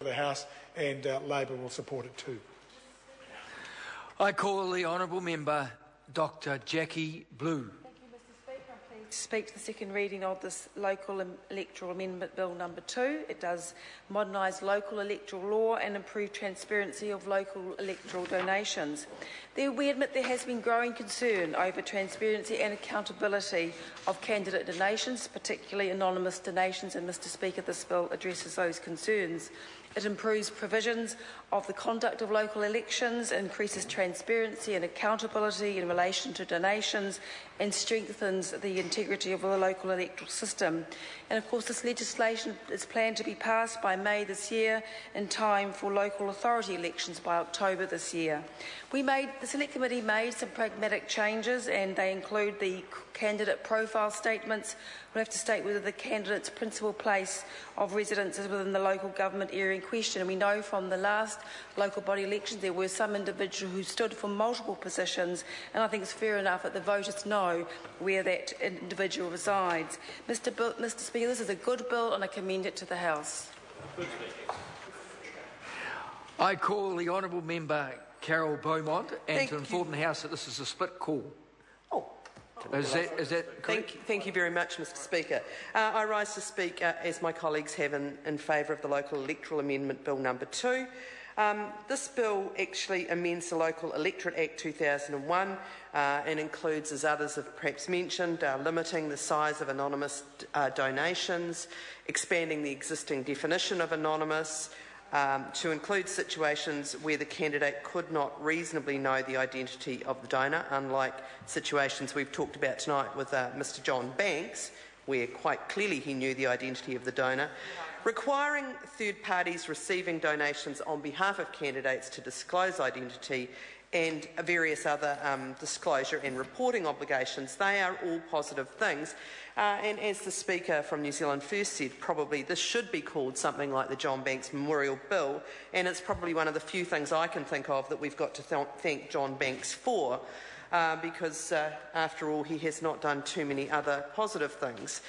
the House, and Labor will support it too. I call the honourable member Dr. Jackie Blue. To speak to the second reading of this Local Electoral Amendment Bill number 2. It does modernise local electoral law and improve transparency of local electoral donations. We admit there has been growing concern over transparency and accountability of candidate donations, particularly anonymous donations, and Mr Speaker, this bill addresses those concerns. It improves provisions of the conduct of local elections, increases transparency and accountability in relation to donations, and strengthens the integrity of the local electoral system. And of course, this legislation is planned to be passed by May this year in time for local authority elections by October this year. The Select Committee made some pragmatic changes, and they include the candidate profile statements. We'll have to state whether the candidate's principal place of residence is within the local government area in question. And we know from the last local body elections there were some individuals who stood for multiple positions, and I think it's fair enough that the voters know where that individual resides. Mr Speaker, this is a good bill, and I commend it to the House. I call the honourable member Carol Beaumont, and to inform the House that this is a split call. Is that correct? Thank you very much, Mr Speaker. I rise to speak, as my colleagues have, in favour of the Local Electoral Amendment Bill number 2. This bill actually amends the Local Electorate Act 2001 and includes, as others have perhaps mentioned, limiting the size of anonymous donations, expanding the existing definition of anonymous, to include situations where the candidate could not reasonably know the identity of the donor, unlike situations we've talked about tonight with Mr John Banks, where quite clearly he knew the identity of the donor, requiring third parties receiving donations on behalf of candidates to disclose identity, and various other disclosure and reporting obligations. They are all positive things. And as the Speaker from New Zealand First said, probably this should be called something like the John Banks Memorial Bill, and it's probably one of the few things I can think of that we've got to thank John Banks for, because after all, he has not done too many other positive things.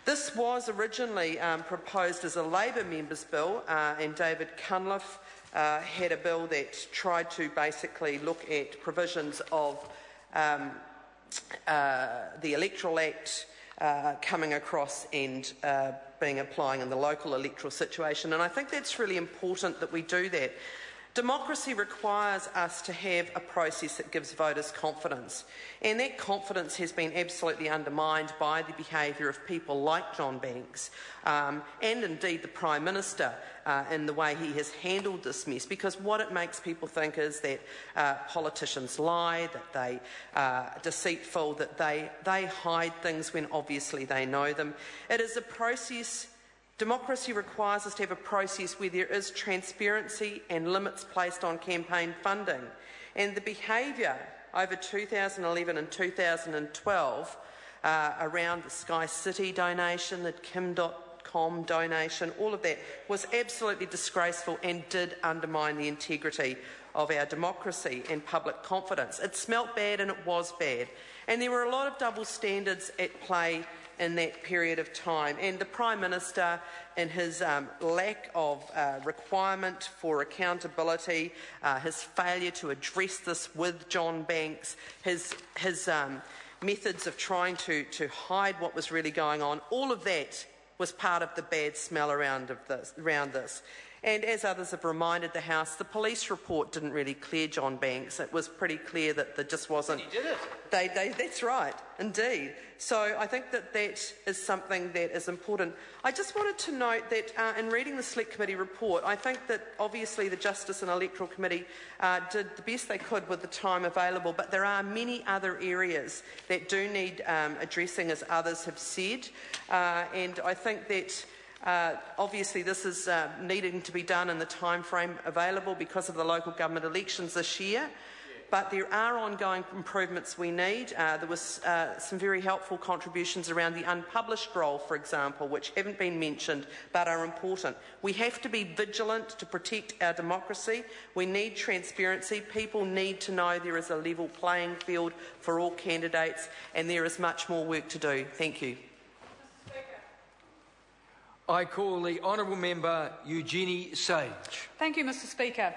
This was originally proposed as a Labor member's bill, and David Cunliffe had a bill that tried to basically look at provisions of the Electoral Act coming across and being applying in the local electoral situation. And I think that's really important that we do that. Democracy requires us to have a process that gives voters confidence, and that confidence has been absolutely undermined by the behaviour of people like John Banks and indeed the Prime Minister in the way he has handled this mess, because what it makes people think is that politicians lie, that they are deceitful, that they hide things when obviously they know them. It is a process. Democracy requires us to have a process where there is transparency and limits placed on campaign funding. And the behaviour over 2011 and 2012 around the Sky City donation, the Kim.com donation, all of that was absolutely disgraceful and did undermine the integrity of our democracy and public confidence. It smelt bad and it was bad. And there were a lot of double standards at play in that period of time, and the Prime Minister, in his lack of requirement for accountability, his failure to address this with John Banks, his methods of trying to hide what was really going on, all of that was part of the bad smell around this. And as others have reminded the House, the police report didn't really clear John Banks. It was pretty clear that there just wasn't. He did it. That's right, indeed. So I think that is something that is important. I just wanted to note that in reading the Select Committee report, I think that obviously the Justice and Electoral Committee did the best they could with the time available, but there are many other areas that do need addressing, as others have said, and I think that obviously this is needing to be done in the time frame available because of the local government elections this year. But there are ongoing improvements we need. There was some very helpful contributions around the unpublished roll, for example, which haven't been mentioned but are important. We have to be vigilant to protect our democracy. We need transparency. People need to know there is a level playing field for all candidates, and there is much more work to do. Thank you. I call the honourable member Eugenie Sage. Thank you, Mr Speaker.